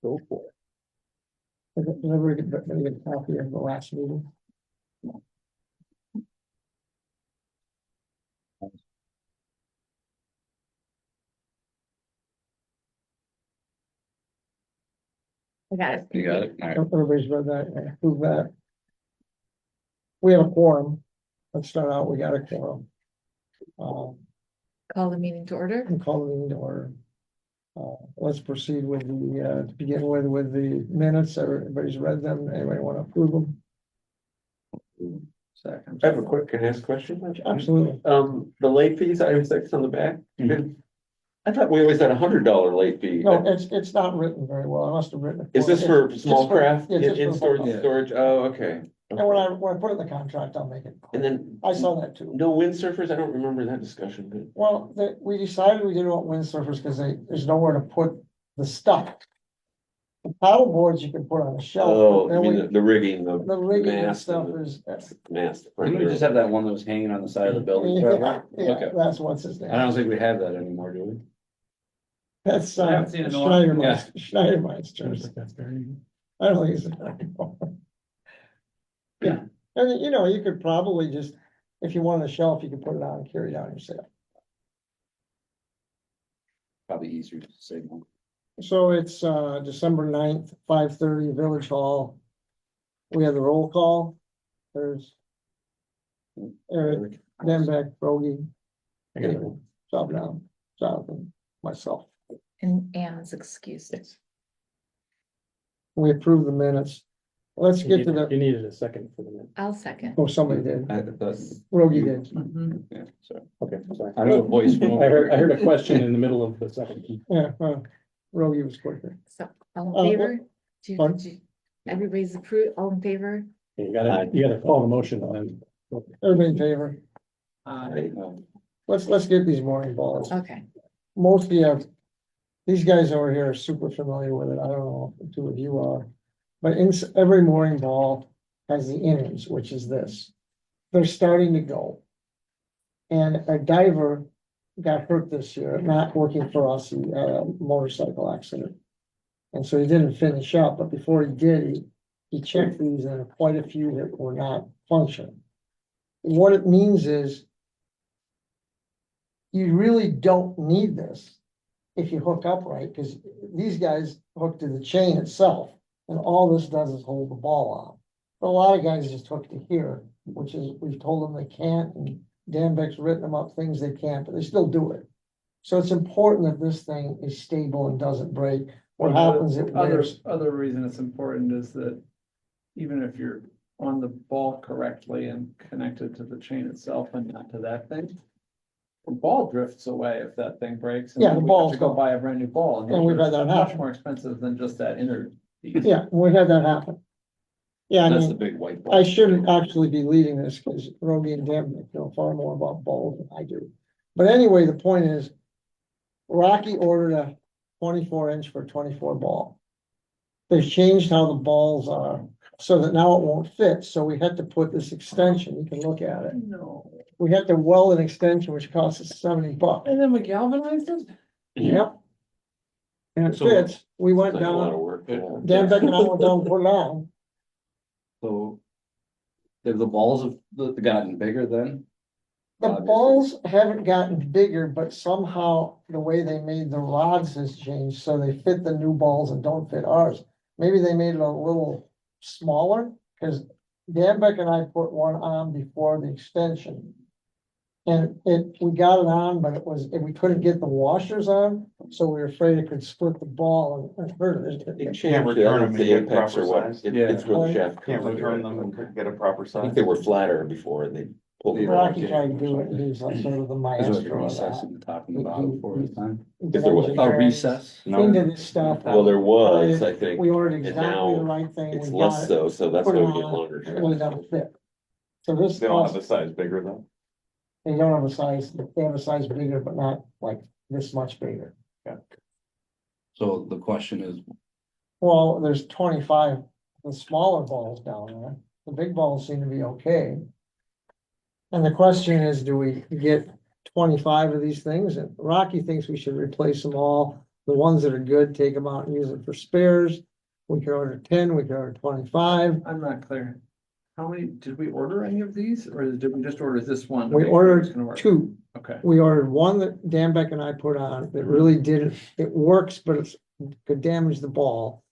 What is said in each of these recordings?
Go for it. Did everybody get a copy of the last meeting? I got it. You got it? All right. Everybody's read that, and approve that. We have a quorum. Let's start out, we got a quorum. Call the meeting to order. And call the meeting to order. Let's proceed with the, to begin with the minutes. Everybody's read them. Anybody want to approve them? Second. I have a quick, can I ask a question? Absolutely. The late fees, item 6 on the back. I thought we always had $100 late fee. No, it's not written very well. I must have written it. Is this for small craft Yeah, just in for storage, small- storage? Oh, okay. And when I put it in the contract, I'll make it. And then I saw that too. no windsurfers? I don't remember that discussion, but Well, we decided we didn't want windsurfers because there's nowhere to put the stuff. The paddle boards you can put on a shelf. oh, but I then mean the rigging, the rigging and mast stuff and is. mast. Didn't we just have that one that was hanging on the side of the building? Yeah, yeah, Okay. that's what's his I name. don't think we have that anymore, do we? That's I haven't seen it in a while. Schneidermeister. I don't think it's. Yeah, and you could probably just, if you wanted a shelf, you could put it on and carry it down yourself. Probably easier to say no. So it's December 9th, 5:30, Village Hall. We have the roll call. There's Eric, Denbeck, Brogy, Jonathan, myself. And Anne's excused. We approve the minutes. Let's get to the, You needed a second for the minute. I'll second. oh, somebody did. I thought, Rogie did. Mhm. yeah, sorry. Okay, sorry. I know a voice from over I heard here. a question in the middle of the second. Yeah, Rogie was quicker. So, all in favor? pardon? Everybody's approved, all in favor? You gotta call the motion and Everybody in favor? Um, Let's get these morning balls. Okay. Most of you, these guys over here are super familiar with it. I don't know if the two of you are. But every mooring ball has the innings, which is this. They're starting to go. And a diver got hurt this year, not working for us, he had a motorcycle accident. And so he didn't finish up, but before he did, he checked these and there were quite a few that were not functioning. What it means is you really don't need this if you hook up right, because these guys hook to the chain itself. And all this does is hold the ball on. But a lot of guys just hook to here, which is, we've told them they can't, and Dan Beck's written them up things they can't, but they still do it. So it's important that this thing is stable and doesn't break. What happens, it wears. Other reason it's important is that even if you're on the ball correctly and connected to the chain itself and not to that thing, the ball drifts away if that thing breaks. And Yeah, the we have balls to go go. buy a brand new ball. And we've had that Much happen. more expensive than just that inner piece. Yeah, we had that happen. Yeah, I That's the mean, big white. ball. I shouldn't actually be leading this because Rogie and Dan Beck know far more about balls than I do. But anyway, the point is, Rocky ordered a 24-inch for 24 ball. They've changed how the balls are so that now it won't fit. So we had to put this extension. You can look at it. No. We had to weld an extension, which cost us $70. And then we galvanized it? Yep. And it So- fits. We went Like a lot of down, work. Dan Beck and I went down and put it on. So. Have the balls have gotten bigger then? The Obviously. balls haven't gotten bigger, but somehow the way they made the rods has changed, so they fit the new balls and don't fit ours. Maybe they made it a little smaller, because Dan Beck and I put one on before the extension. And we got it on, but we couldn't get the washers on, so we were afraid it could split the ball and hurt it. It Can't changed return them the in apex proper or what? size. It's where the shaft Can't comes return under. them and get a proper I size. think they were flatter before and they pulled them out. Rocky tried to do it, and he's like sort of the Is there like a maestro of recess that. in the top and the bottom for the time? If there was- A recess? Into this stuff. Well, there was, I think, We ordered and exactly now the right thing. it's we less got it, so that's put why it we get on, longer. it really doesn't fit. So this They don't have cost, a size bigger though. they don't have a size, they have a size bigger, but not like this much bigger. So the question is, Well, there's 25, the smaller balls down there, the big balls seem to be okay. And the question is, do we get 25 of these things? And Rocky thinks we should replace them all. The ones that are good, take them out and use it for spares. We can order 10, we can order 25. I'm not clear. How many, did we order any of these, or did we just order this one? to We make sure it's ordered gonna work? 2. Okay, We ordered one that Dan Beck and I put on that really didn't, it works, but it's could damage the ball.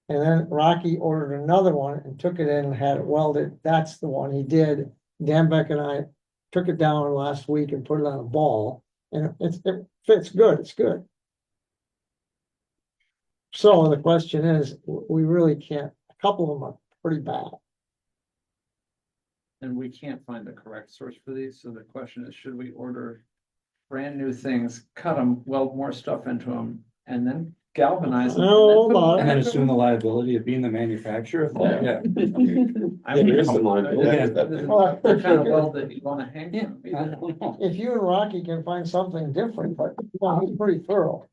And then Rocky ordered another one and took it in and had it welded. That's the one he did. Dan Beck and I took it down last week and put it on a ball, and it fits good, it's good. So the question is, we really can't, a couple of them are pretty bad. and we can't find the correct source for these, so the question is, should we order brand new things, cut them, weld more stuff into them, and then galvanize them? No, And then assume the liability of being the manufacturer of that, yeah. I Yeah, mean, there is some liability with that thing. Well, the kind of weld that you wanna hang from I either. don't know. if you and Rocky can find something different, but well, he's pretty thorough.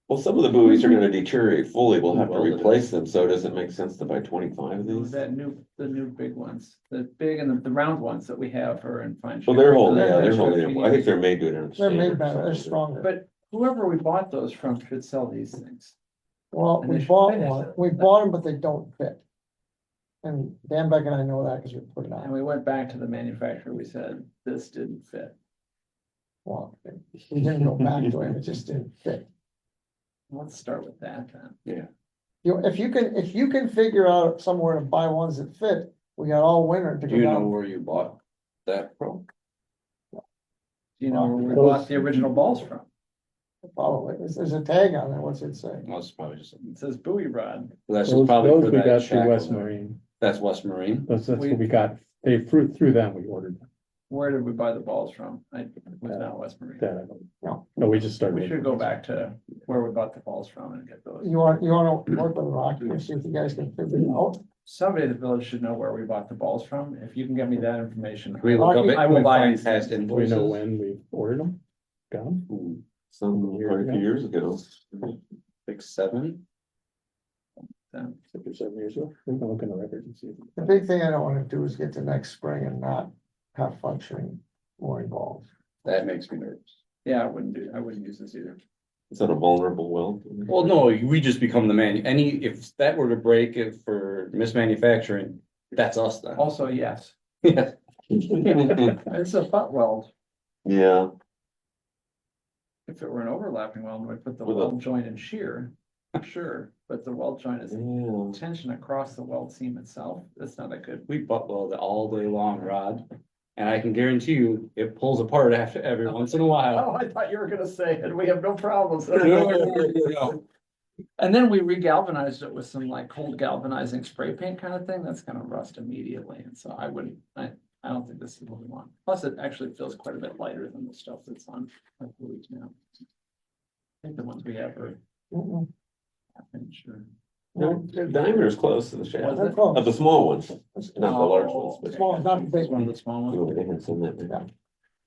Well, some of the buoys are gonna deteriorate fully, we'll have to Well, it replace them, so does it make sense to buy 25 of these? The new big ones, the big and the round ones that we have are in fine shape. Well, they're holding, yeah, They're they're extra holding, it. I think they're made to it. They're made better, they're stronger. But whoever we bought those from should sell these things. Well, And we they should bought fit. one, we bought them, but they don't fit. And Dan Beck and I know that because we put it And on. we went back to the manufacturer, we said, this didn't fit. Well, we didn't go back to him, it just didn't fit. Let's start with that then. If you can figure out somewhere to buy ones that fit, we got all winter to Do go you know down. where you bought that from? You know, where we bought the original balls from. Probably, there's a tag on there, what's it say? Well, it's probably just, It says buoy rod. that's Those just probably those for we that got shackle through West there. Marine. That's West Marine. That's what we got. They through them, we ordered them. Where did we buy the balls from? I was not West Marine. That I don't- No. No, we just started. We should go back to where we bought the balls from and get those. You wanna work with Rocky and see if you guys can figure it out? Somebody in the village should know where we bought the balls from. If you can get me that information. Can we look up it? I will Can we buy find these past things. Do we know invoices? when we ordered them? Got them? Some, quite a few years ago. 6, 7? Then 6 or 7 years ago. We can look in the records and see. The big thing I don't wanna do is get to next spring and not have functioning mooring balls. That makes me nervous. Yeah, I wouldn't use this either. Is that a vulnerable weld? Well, no, we just become the if that were to break it for mismanufacturing, that's us then. Also, yes, Yeah. it's a butt weld. Yeah, If it were an overlapping weld, we put the With a- weld joint in shear, sure, but the weld joint is yeah. tension across the weld seam itself. That's not a good. We butt weld it all day long, Rod. And I can guarantee you, it pulls apart after every once in a while. Oh, I thought you were gonna say, and we have no problems. No. And then we re-galvanized it with some like cold galvanizing spray paint kind of thing. That's gonna rust immediately. And so I don't think this is what we want. Plus, it actually feels quite a bit lighter than the stuff that's on our buoys now. I think the ones we have are, Mm-mm. I'm sure. Their diameter is close to the shaft, They're close. of the small ones, It's not the large ones. It's small, not the big It's one of one. the small You ones. know, they had some that big.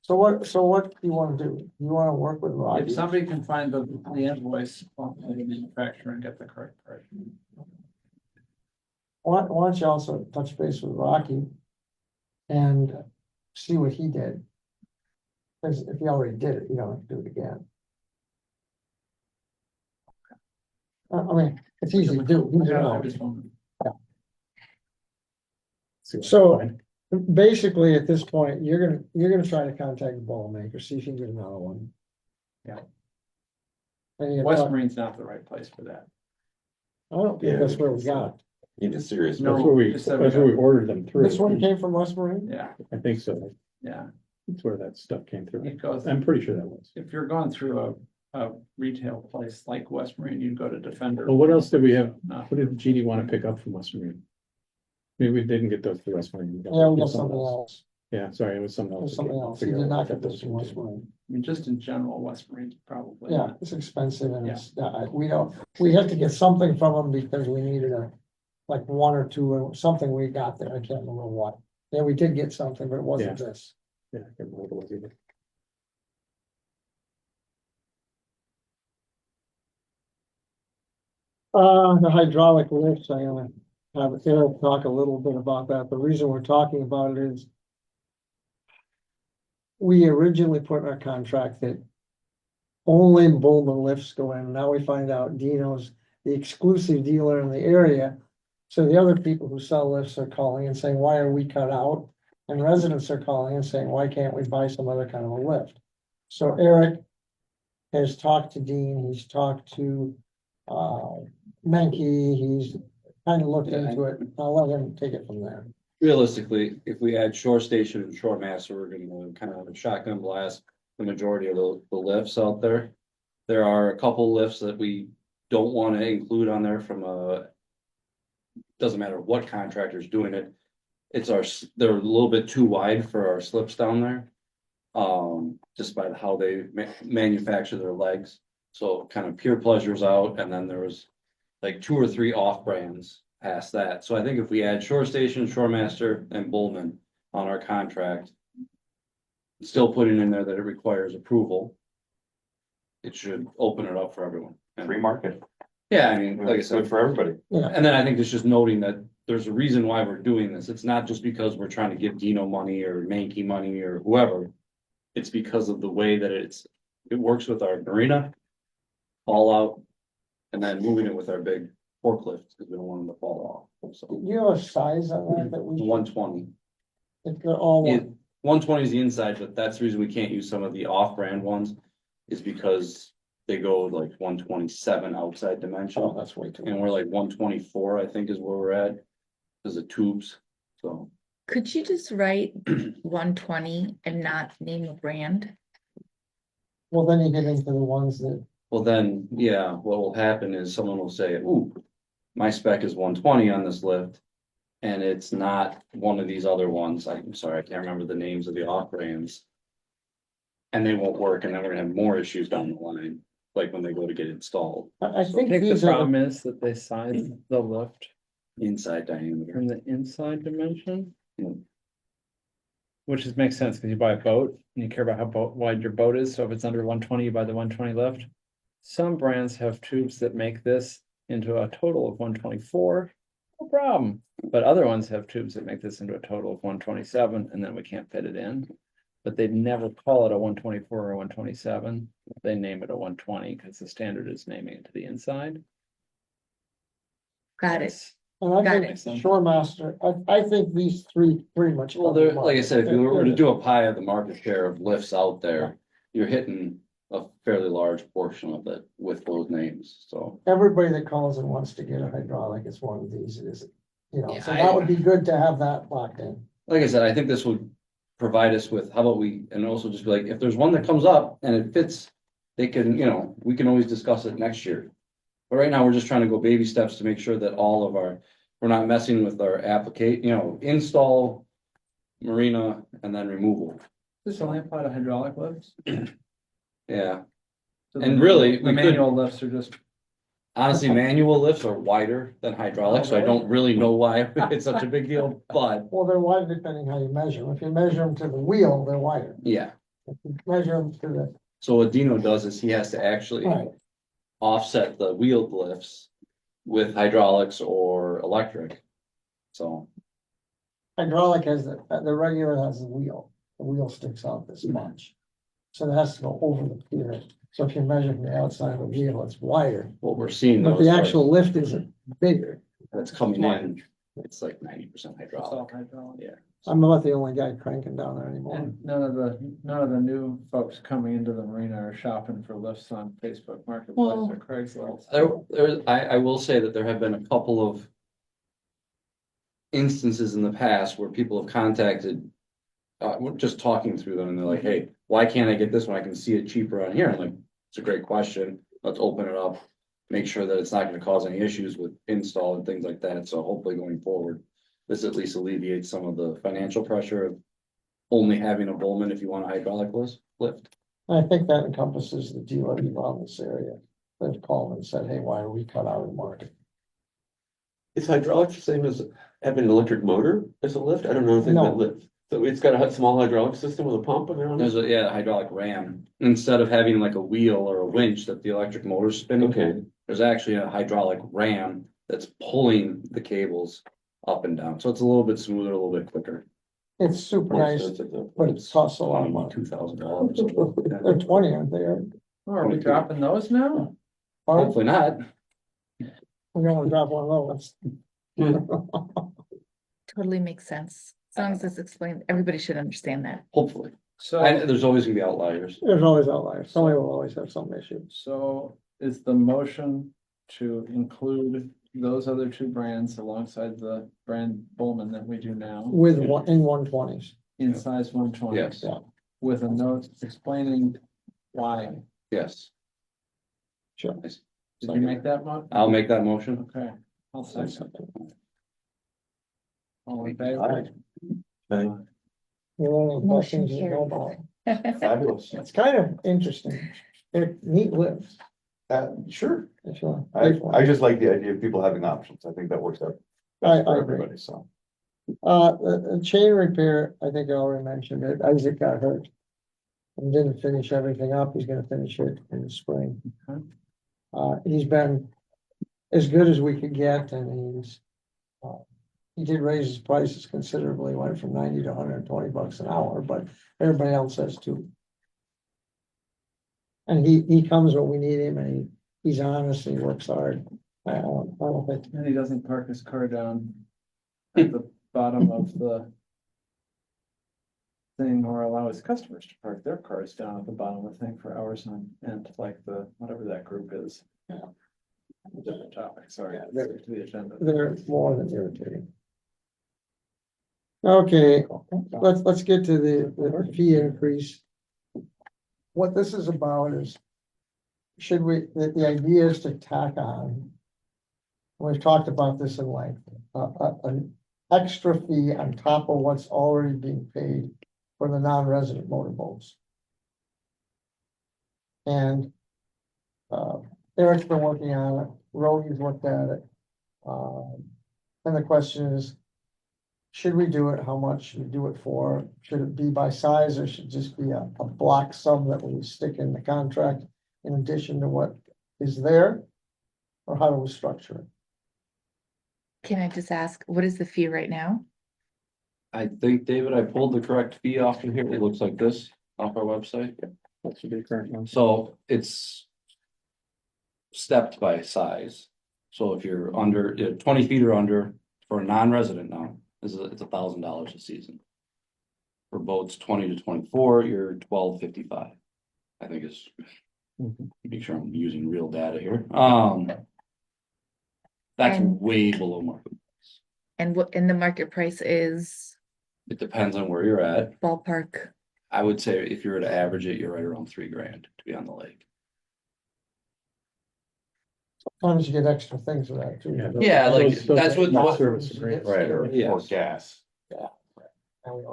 So what do you wanna do? You wanna work with Rocky? If somebody can find the invoice on the manufacturer and get the correct part. Why don't you also touch base with Rocky? And see what he did. Cause if he already did it, you don't have to do it again. I mean, it's easy to do. He's around. See what we So- find. Basically, at this point, you're gonna try to contact the ball maker, see if you can get another one. Yeah. And you West talk- Marine's not the right place for that. I don't think that's where we got it. You need a serious. No. That's where we, just that's said we where we ordered them through. This one came from West Marine? Yeah, I think so. yeah. That's where that stuff came through. It goes, I'm pretty sure that was. if you're going through a retail place like West Marine, you'd go to Defender. Well, what else did we have? No. What did Jeannie want to pick up from West Marine? Maybe we didn't get those from West Marine. Yeah, we got something else. Yeah, sorry, it was something It else. was something else. He did not get this from West Marine. I mean, just in general, West Marine's probably. Yeah, it's expensive and it's, we had to get something from them because we needed like one or two, or something we got there. I can't remember what. Yeah, we did get something, but it wasn't this. Yeah, I can't remember what it was either. The hydraulic lifts, I'm gonna have Eric talk a little bit about that. The reason we're talking about it is we originally put in our contract that only Bowman lifts go in. Now we find out Dino's the exclusive dealer in the area. So the other people who sell lifts are calling and saying, why are we cut out? And residents are calling and saying, why can't we buy some other kind of a lift? So Eric has talked to Dean, he's talked to Menke, he's kind of looked into it. I'll let him take it from there. Realistically, if we add Shore Station and Shore Master, we're gonna kind of shotgun blast the majority of the lifts out there. There are a couple lifts that we don't want to include on there from doesn't matter what contractor's doing it. They're a little bit too wide for our slips down there. Just by how they manufacture their legs. So kind of Pure Pleasure's out, and then there was like 2 or 3 off brands past that. So I think if we add Shore Station, Shore Master, and Bullman on our contract, still putting in there that it requires approval, it should open it up for everyone. Free market, Yeah, I mean, like I good said, for everybody. and then I think it's just noting that there's a reason why we're doing this. It's not just because we're trying to give Dino money or Mankey money or whoever. It's because of the way that it works with our marina, all out, and then moving it with our big forklifts, because we don't want them to fall off. So Do you have a size on that that we, 120. if they're all one? 120 is the inside, but that's the reason we can't use some of the off-brand ones, is because they go like 127 outside dimension. Oh, that's way too And much. we're like 124, I think is where we're at, because of tubes, so. Could you just write 120 and not name a brand? Well, then you get into the ones that, Well, then, yeah, what will happen is someone will say, ooh, my spec is 120 on this lift. And it's not one of these other ones. I'm sorry, I can't remember the names of the off brands. And they won't work, and then we're gonna have more issues down the line, like when they go to get installed, I I think think the these are, problem is that they size the lift inside diameter. from the inside dimension. Yeah. Which makes sense, because you buy a boat and you care about how wide your boat is, so if it's under 120, you buy the 120 lift. Some brands have tubes that make this into a total of 124, no problem. But other ones have tubes that make this into a total of 127, and then we can't fit it in. But they'd never call it a 124 or 127, they name it a 120, because the standard is naming it to the inside. Got it. and I Got think Shore Master, I think these three pretty much. Well, cover the like I said, if you market. were to do a pie of the market share of lifts out there, you're hitting a fairly large portion of it with those names, so. Everybody that calls and wants to get a hydraulic is one of these, it is, you know, Yeah, so that would be good to have that locked in. Like I said, I think this would provide us with, how about we, and also just be like, if there's one that comes up and it fits, they can, we can always discuss it next year. But right now, we're just trying to go baby steps to make sure that all of we're not messing with our install, marina, and then removal. This only apply to hydraulic lifts? Yeah, So And really, The we could- manual lifts are just, honestly, manual lifts are wider than hydraulic, so I don't really know why it's such a big deal, but Well, they're wide depending how you measure them. If you measure them to the wheel, they're wider. yeah. If you measure them to the, So what Dino does is he has to actually right, offset the wheeled lifts with hydraulics or electric. So, hydraulic has the regular has the wheel sticks out this much. So it has to go over the pier. So if you measure from the outside of the wheel, it's wider, what we're seeing but though, the is actual lift isn't bigger. that's coming in, it's like 90% it's all hydraulic. hydraulic. Yeah. I'm not the only guy cranking down there anymore. And none of the new folks coming into the marina are shopping for lifts on Facebook Marketplace Well, or Craigslist. I will say that there have been a couple of instances in the past where people have contacted, we're just talking through them and they're like, hey, why can't I get this when I can see it cheaper on here? I'm like, it's a great question. Let's open it up. Make sure that it's not gonna cause any issues with install and things like that. So hopefully going forward, this at least alleviates some of the financial pressure of only having a Bowman if you want a hydraulic lift. I think that encompasses the dealer around this area. They've called and said, hey, why are we cut out of the market? Is hydraulic the same as having an electric motor as a lift? I don't know anything about No. lift. So it's got a small hydraulic system with a pump around There's it? a hydraulic ram. Instead of having like a wheel or a winch that the electric motor's spinning. Okay. There's actually a hydraulic ram that's pulling the cables up and down. So it's a little bit smoother, a little bit quicker. It's super More nice, expensive though. but it costs a lot of money. $2,000. They're 20, aren't they? Oh, are we dropping those now? Or Hopefully not, we're gonna drop one of those. Totally makes sense. As long as it's explained, everybody should understand that. hopefully. So, And there's always gonna be outliers. There's always outliers. Somebody will always have some issue. so is the motion to include those other two brands alongside the brand Bowman that we do now With one, in 120s. in size 120? Yes, Yeah. With a note explaining why. yes. Sure. Did you make that one? I'll make that motion. Okay, I'll second. All in favor? Motion carries. Fabulous. It's kind of interesting. They're neat lists. Sure. if you want. I just like the idea of people having options. I think that works out. I best for agree. everybody, so. The chain repair, I think I already mentioned it, Isaac got hurt. And didn't finish everything up, he's gonna finish it in the spring. Okay. He's been as good as we could get, and he's. He did raise his prices considerably, went from 90 to $120 an hour, but everybody else has too. And he comes when we need him, and he's honest, and he works hard. I don't think. And he doesn't park his car down at the bottom of the thing or allow his customers to park their cars down at the bottom of the thing for hours on end, like the, whatever that group is. Yeah. Different topic, sorry, Yeah, they're- to the agenda. They're more than irritating. Okay, let's get to the fee increase. What this is about is, should we, the idea is to tack on. We've talked about this in length, an extra fee on top of what's already being paid for the non-resident motorboats. And Eric's been working on it, Rogy's looked at it. And the question is, should we do it? How much should we do it for? Should it be by size, or should it just be a block sum that we stick in the contract in addition to what is there? Or how do we structure it? Can I just ask, what is the fee right now? I think, David, I pulled the correct fee off of here. It looks like this off our website. That should be the current one. So it's stepped by size. So if you're under 20 feet or under for a non-resident now, it's $1,000 a season. For boats 20 to 24, you're $1,255. I think it's, make sure I'm using real data here. That's And- way below market. And what, and the market price is It depends on where you're at. ballpark? I would say if you were to average it, you're right around $3,000 to be on the lake. Sometimes you get extra things with that too. Yeah, like, Those- that's what- not what- service agreement. Right, or Yes. gas. And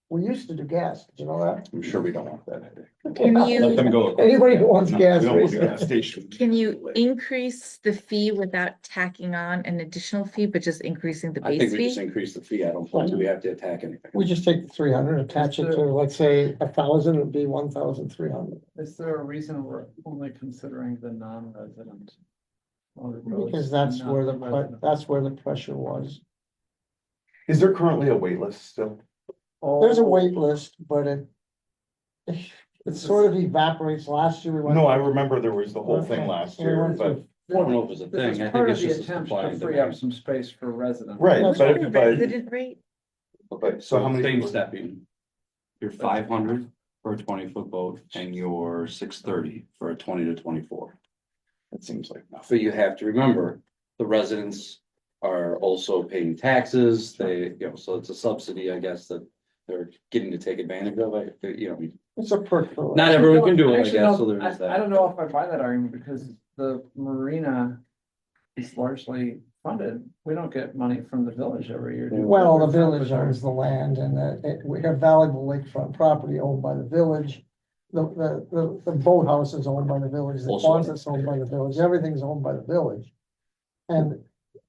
we used to do gas, did you know that? I'm sure we don't want that headache. Can Let you, them go. Anybody who wants No, gas. we don't want a raise gas it. station. can you increase the fee without tacking on an additional fee, but just increasing the I think base we just fee? increase the fee. I don't think we have to attack anything. We just take the 300, attach it to, let's say, 1,000, it'd be 1,300. Is there a reason we're only considering the non-resident? Because that's where that's where the pressure was. Is there currently a wait list still? There's a wait list, but it sort of evaporates. Last year we went. No, I remember there was the whole thing last year, but, I don't know if it's a This is thing. I part think of it's the just a attempt supply to and free up demand. some space for residents. right, What's but, the but, resident rate? but, so how many? Same people- stepping. You're 500 for a 20-foot boat and you're 630 for a 20 to 24. It seems like nothing. But you have to remember, the residents are also paying taxes. They, so it's a subsidy, I guess, that they're getting to take advantage of. It's a perk for. Not everyone can do it, I Actually, guess, no, so there is that. I don't know if I buy that argument because the marina is largely funded. We don't get money from the village every year. do we? Well, the We're village funded. owns the land, and we have valuable lakefront property owned by the village. The boathouse is owned by the village, the Also- closet's owned by the village, everything's owned by the village. And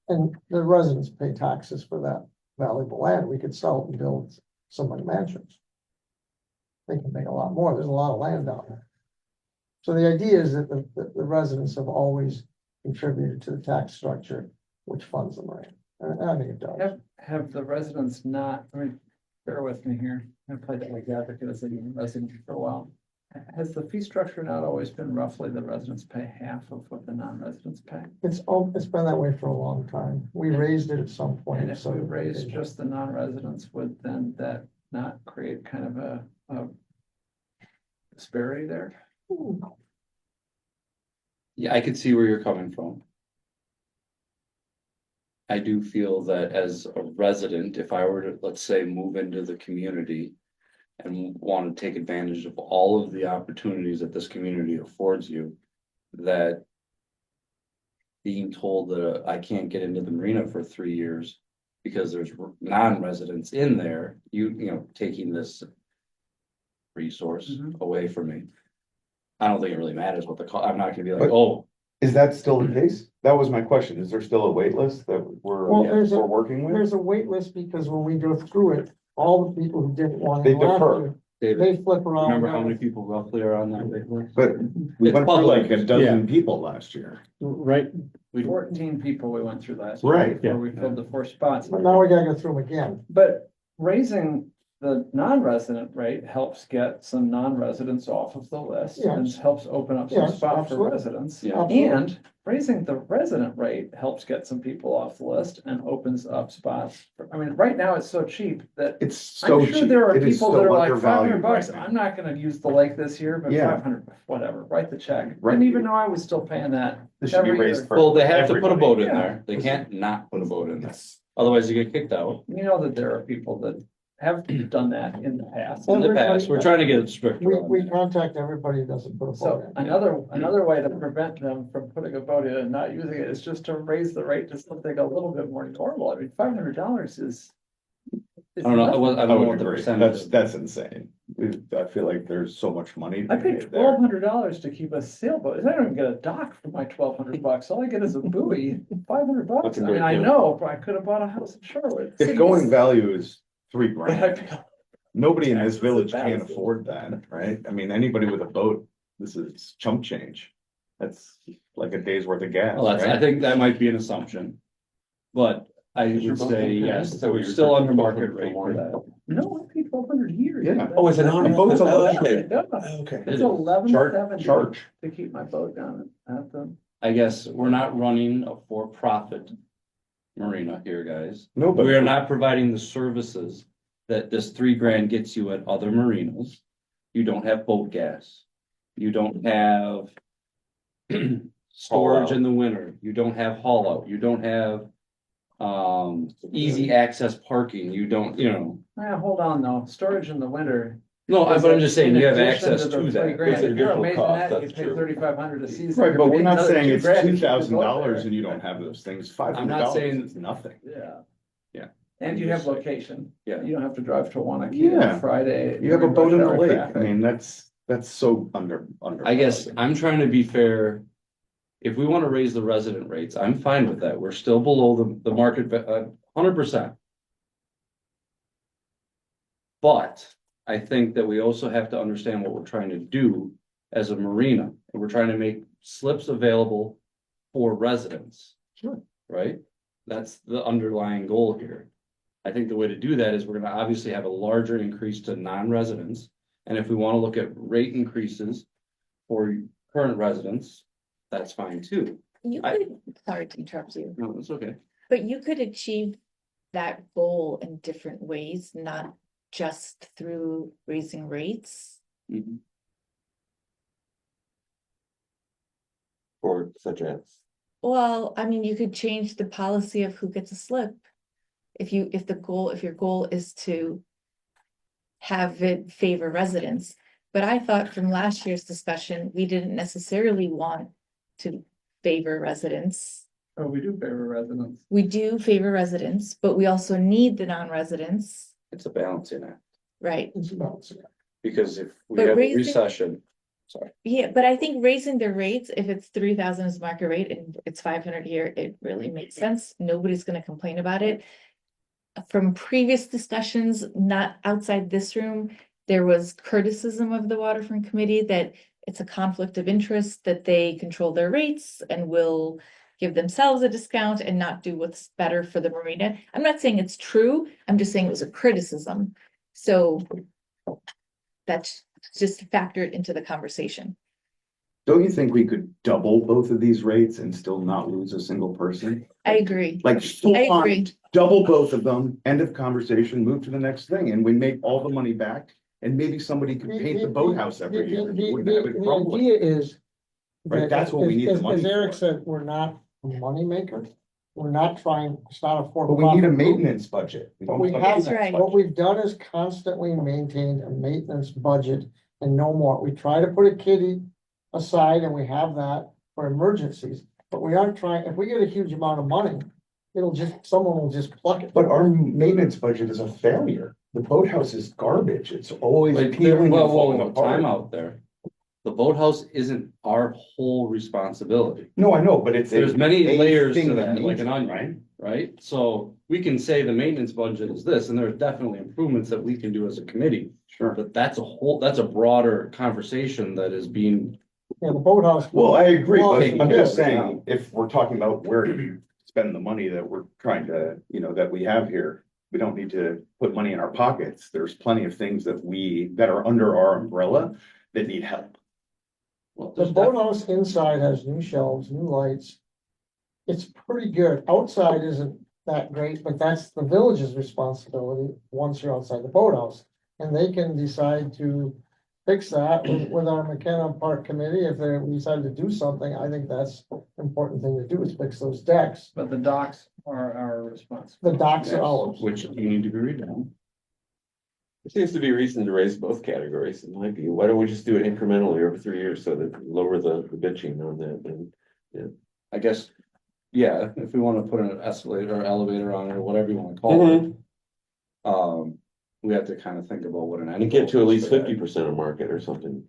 the residents pay taxes for that valuable land. We could sell it and build so many mansions. They can make a lot more. There's a lot of land down there. So the idea is that the residents have always contributed to the tax structure, which funds the marina. And I think it does. Have the residents not, I mean, bear with me here. I played that like advocate as a resident for a while. Has the fee structure not always been roughly the residents pay half of what the non-residents pay? It's been that way for a long time. We raised it at some And point, if so. we raise just the non-residents, would then that not create kind of a disparity there? Yeah, I could see where you're coming from. I do feel that as a resident, if I were to, let's say, move into the community and want to take advantage of all of the opportunities that this community affords you, that being told that I can't get into the marina for 3 years because there's non-residents in there, you know, taking this resource Mhm. away from me. I don't think it really matters what the I'm not gonna be like, But- oh, Is that still the case? That was my question. Is there still a wait list that Well, there's we're working with? There's a wait list because when we go through it, all the people who didn't want They to go defer. after, David, they flip around. remember how many people roughly are on that wait list? But we It's went through like public. a dozen people last year. Right, 14 people we went through last year. Right, Where we filled the 4 spots. But now we gotta go through them again. But raising the non-resident rate helps get some non-residents off of the list and Yes. helps open up some Yes, spot for absolutely. residents. Yeah. Absolutely. And raising the resident rate helps get some people off the list and opens up spots. I mean, right now it's so cheap that It's so I'm sure cheap. there are It is people so that are like undervalued $500. right now. I'm not gonna use the lake this year, but Yeah. 500, whatever, write the check. Right. Didn't even know I was still paying that. This should be every raised year. for. Well, they have to put a everybody. boat in Yeah. there. They can't not put a boat in there. Yes. Otherwise you get kicked out. You know that there are people that have done that in the past. In the past, we're trying to get it stricter. We, on we that. contact everybody who doesn't put a So vote in. another way to prevent them from putting a boat in and not using it is just to raise the rate to something a little bit more normal. I mean, $500 is. I don't know, I don't I know would what the agree. percentage That's, is. that's insane. I feel like there's so much money. to I be paid made there. $1,200 to keep a sailboat. I don't even get a dock for my $1,200. All I get is a buoy, $500. That's a I great mean, I deal. know, but I could have bought a house in Sherwood. If going value is $3 But I grand, feel- nobody in this Taxes village and can't taxes. afford that, right? I mean, anybody with a boat, this is chump change. That's like a day's worth of gas, Well, that's, I right? think that might be an assumption. But I Is your would boat say okay? yes, Is that so what we're you're still talking under about market for rate for one? that. No, I paid 1,200 a year. Yeah. Oh, is it on? The boat's Okay. Yeah, Okay. it's $11.70 Charge. to keep my boat down at the. I guess we're not running a for-profit marina here, guys. No, but. We are not providing the services that this $3 grand gets you at other marinas. You don't have boat gas. You don't have storage in the winter. You don't have haul out. You don't have easy access parking. You don't, you know. Hold on though, storage in the winter. No, is but I'm just saying in you have addition access the to $3 that. grand. It's an If you're additional amazing cost, that, you that's pay true. 3,500 a season. Right, but You we're pay not another saying it's $2,000 to keep your $2,000 boat there. and you don't have those things. $500 I'm not saying- is nothing. Yeah. Yeah. And you have location. Yeah. You don't have to drive to Wanakee Yeah. on Friday. You have a during boat in the rush hour lake. I traffic. mean, that's so under. I guess I'm trying to be fair. If we want to raise the resident rates, I'm fine with that. We're still below the market, 100%. But I think that we also have to understand what we're trying to do as a marina. And we're trying to make slips available for residents. Sure. Right? That's the underlying goal here. I think the way to do that is we're gonna obviously have a larger increase to non-residents. And if we want to look at rate increases for current residents, that's fine too. You I- could, sorry to interrupt you, No, it's okay. but you could achieve that goal in different ways, not just through raising rates. Mhm. Or such as. Well, I mean, you could change the policy of who gets a slip. If your goal is to have it favor residents. But I thought from last year's discussion, we didn't necessarily want to favor residents. Oh, we do favor residents. We do favor residents, but we also need the non-residents, It's a balancing act, right? It's about, because if we But have a raising- recession, Yeah, but I think raising the rates, if it's 3,000 is market rate and it's 500 here, it really makes sense. Nobody's gonna complain about it. From previous discussions, not outside this room, there was criticism of the Waterfront Committee that it's a conflict of interest, that they control their rates and will give themselves a discount and not do what's better for the marina. I'm not saying it's true, I'm just saying it was a criticism. So that's just to factor it into the conversation. Don't you think we could double both of these rates and still not lose a single person? I agree. Like, full I on, agree. double both of them, end of conversation, move to the next thing, and we make all the money back. And maybe somebody could paint the boathouse every year, and we wouldn't have it The crumbling. idea is. Right, that that's what we need the as money Eric for. said, we're not a moneymaker. We're not trying, it's not a But for. we need a maintenance budget. But we don't have, That's right. what we've done is constantly maintained a maintenance budget and no more. We try to put a kitty aside and we have that for emergencies. But we aren't trying, if we get a huge amount of money, it'll just, someone will just pluck it. But our maintenance budget is a failure. The boathouse is garbage. It's always But peeling and well, falling time apart. out there. The boathouse isn't our whole responsibility. No, I know, but it's. There's many a layers thing to of that, like an nature, onion, right? So we can say the maintenance budget is this, and there's definitely improvements that we can do as a committee. Sure. But that's a broader conversation that is being, Yeah, the boathouse. Well, I agree, Well, but taken I'm care just of right saying, if we're talking about where to spend the money that we're trying to, that we have here. We don't need to put money in our pockets. There's plenty of things that are under our umbrella that need help. well, The there's boathouse inside has new shelves, new lights. It's pretty good. Outside isn't that great, but that's the village's responsibility once you're outside the boathouse. And they can decide to fix that with our McKenna Park Committee. If they decide to do something, I think that's an important thing to do is fix those decks. But the docks are our responsibility. The docks are ours. which you need to be redone. There seems to be a reason to raise both categories in my view. Why don't we just do it incrementally over 3 years so that lower the bitching on that and. I guess, yeah, if we wanna put an escalator or elevator on it or whatever you wanna call it. We have to kind of think about what an. And get to at end least goal is for that. 50% of market or something.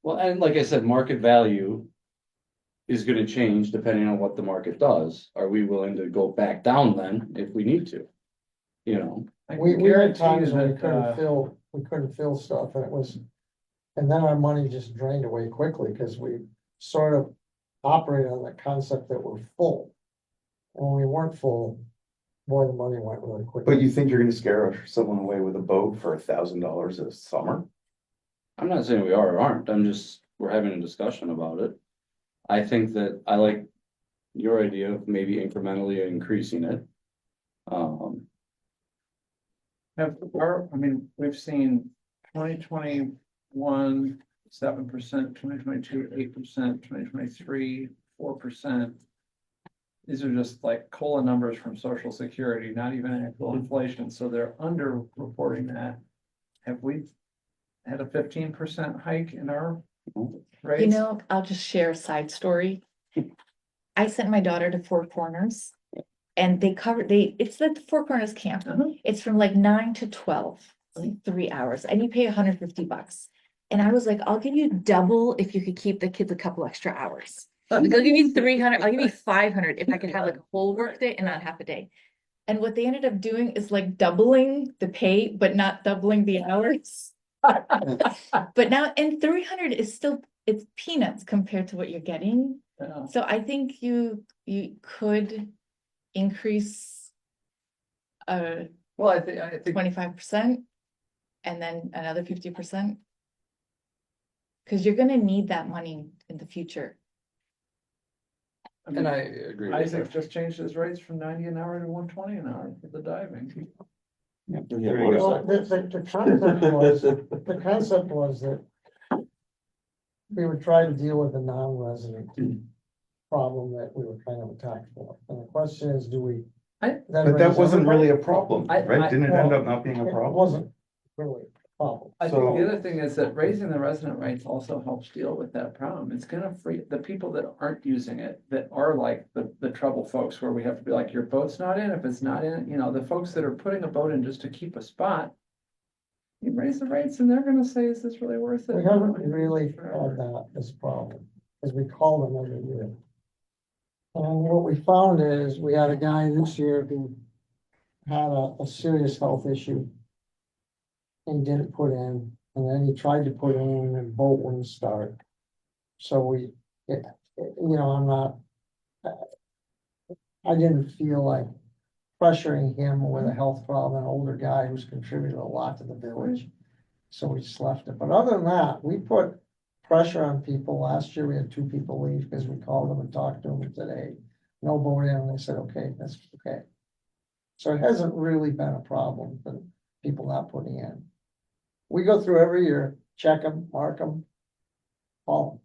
Well, and like I said, market value is gonna change depending on what the market does. Are we willing to go back down then if we need to? You know, I can We had guarantee times you when that, we couldn't fill stuff and it was. And then our money just drained away quickly because we sort of operated on the concept that we're full. And when we weren't full, boy, the money went really quickly. But you think you're gonna scare someone away with a boat for $1,000 a summer? I'm not saying we are or aren't, we're having a discussion about it. I think that I like your idea of maybe incrementally increasing it. we've seen 2021, 7%, 2022, 8%, 2023, 4%. These are just like COLA numbers from Social Security, not even actual inflation, so they're under reporting that. Have we had a 15% hike in our rates? You know, I'll just share a side story. I sent my daughter to Four Corners. And it's the Four Corners camp. It's from like 9 to 12, like 3 hours, and you pay $150. And I was like, I'll give you double if you could keep the kids a couple extra hours. Like, I'll give you 300, I'll give you 500 if I could have like a whole work day and not half a day. And what they ended up doing is like doubling the pay, but not doubling the hours. But now, and 300 is still, it's peanuts compared to what you're getting. Yeah. So I think you could increase Well, I think 25% and then another 50%. Because you're gonna need that money in the future. And I agree with Isaac that. just changed his rates from 90 an hour to 120 an hour for the diving. Yeah, There you go. Well, the concept was that we would try to deal with the non-resident problem that we were kind of attacked for. And the question is, do we? I- then But that raise wasn't everybody? really a problem, I- right? Didn't it end well, up not being a It problem? wasn't really a problem. I think So- the other thing is that raising the resident rates also helps deal with that problem. It's gonna free the people that aren't using it, that are like the trouble folks where we have to be like, your boat's not in, if it's not in, the folks that are putting a boat in just to keep a spot. You raise the rates and they're gonna say, is this really worth it? We haven't really had that as a problem, as we call them every year. And what we found is, we had a guy this year who had a serious health issue. And didn't put in, and then he tried to put in and the boat wouldn't start. So I'm not. I didn't feel like pressuring him with a health problem, an older guy who's contributed a lot to the village. So we just left it. But other than that, we put pressure on people. Last year, we had 2 people leave because we called them and talked to them and said, hey, no boat in. And they said, okay, that's okay. So it hasn't really been a problem for people not putting in. We go through every year, check them, mark them, all.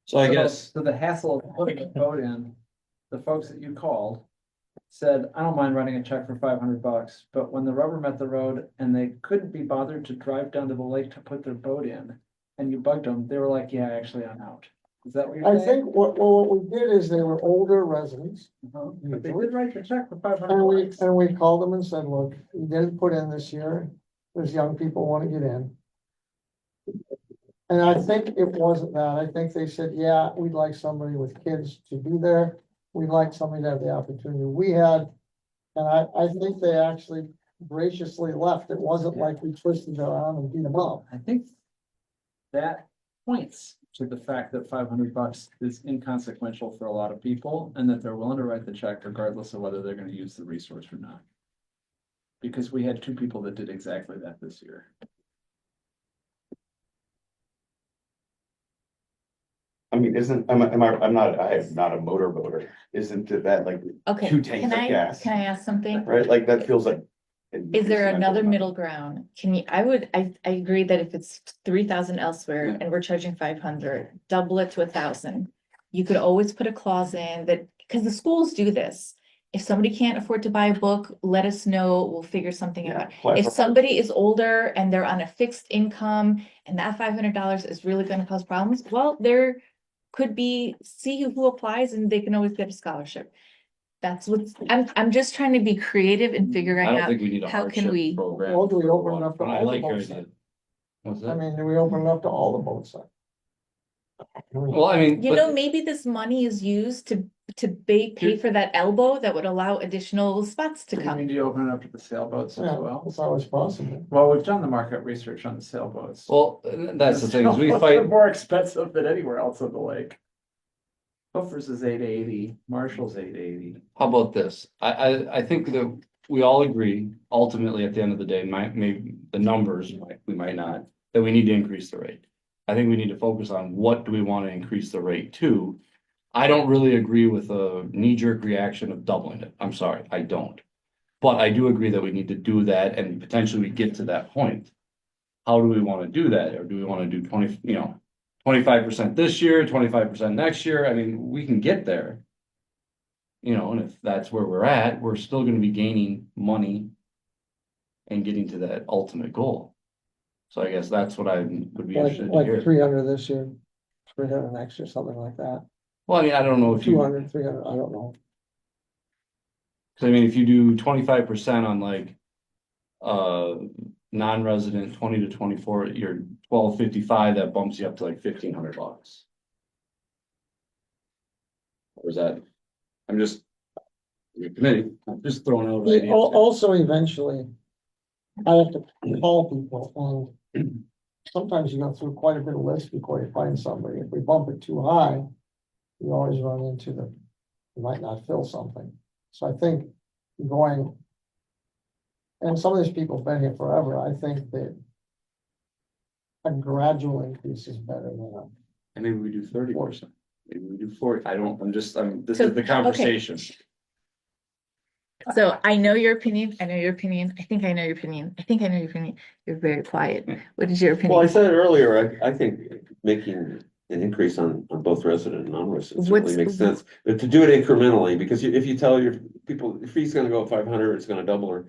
So I guess, So the hassle of putting a boat in, the folks that you called said, I don't mind writing a check for $500, but when the rubber met the road and they couldn't be bothered to drive down to the lake to put their boat in, and you bugged them, they were like, yeah, actually, I'm out. Is that what you're I saying? think what we did is they were older residents. Uh-huh. But they did write the check for And $500. we called them and said, look, you didn't put in this year. There's young people want to get in. And I think it wasn't that. I think they said, yeah, we'd like somebody with kids to be there. We'd like somebody to have the opportunity we had. And I think they actually graciously left. It wasn't like we twisted their arm and beat them up. I think that points to the fact that $500 is inconsequential for a lot of people and that they're willing to write the check regardless of whether they're gonna use the resource or not. Because we had 2 people that did exactly that this year. I mean, I'm not, I am not a motorboater. Isn't that like Okay, 2 tanks of gas? can I ask something? Right, like that feels like. Is there another middle ground? Can you, I agree that if it's 3,000 elsewhere and we're charging 500, double it to 1,000. You could always put a clause in that, because the schools do this. If somebody can't afford to buy a book, let us know, we'll figure something out. If somebody is older and they're on a fixed income and that $500 is really gonna cause problems, well, there could be, see who applies and they can always get a scholarship. That's what's, I'm just trying to be creative and I figuring don't out, think we need a how can hardship we- program. Well, do we for open it up to Waterfront. I all the like your boats idea. then? What's I that? mean, do we open it up to all the boats? Well, I mean, you know, maybe this money is used to pay for that elbow that would allow additional spots to I come. mean, do you open it up to the sailboats as Yeah, well? it's always possible. Well, we've done the market research on the sailboats. well, that's the thing, is we Sailboats are fight, more expensive than anywhere else on the lake. Hofer's is $880, Marshall's $880. how about this? I think that we all agree, ultimately, at the end of the day, maybe the numbers, we might not, that we need to increase the rate. I think we need to focus on what do we want to increase the rate to. I don't really agree with a knee-jerk reaction of doubling it. I'm sorry, I don't. But I do agree that we need to do that and potentially we get to that point. How do we want to do that? Or do we want to do 25% this year, 25% next year? I mean, we can get there. And if that's where we're at, we're still gonna be gaining money and getting to that ultimate goal. So I guess that's what I would be Like, interested to hear. 300 this year, 300 next year, something like that. Well, I mean, I don't know if you, 200, 300, I don't know. I mean, if you do 25% on like non-resident 20 to 24, you're 1255, that bumps you up to like $1,500. Or is that, I'm just, your committee, I'm just throwing out ideas. Also, eventually, I have to call people and sometimes you go through quite a bit of list before you find somebody. If we bump it too high, you always run into you might not fill something. So I think going, and some of these people have been here forever, I think that a gradual increase is better than And maybe we do 30%, maybe we do 40, this So, is the conversation. So I know your opinion, I know your opinion, I think I know your opinion, I think I know your opinion, you're very quiet. What is your Well, I opinion? said it earlier, I think making an increase on both resident and non-resident certainly makes sense. But to do it incrementally, because if you tell your people, if he's gonna go at 500, it's gonna double or.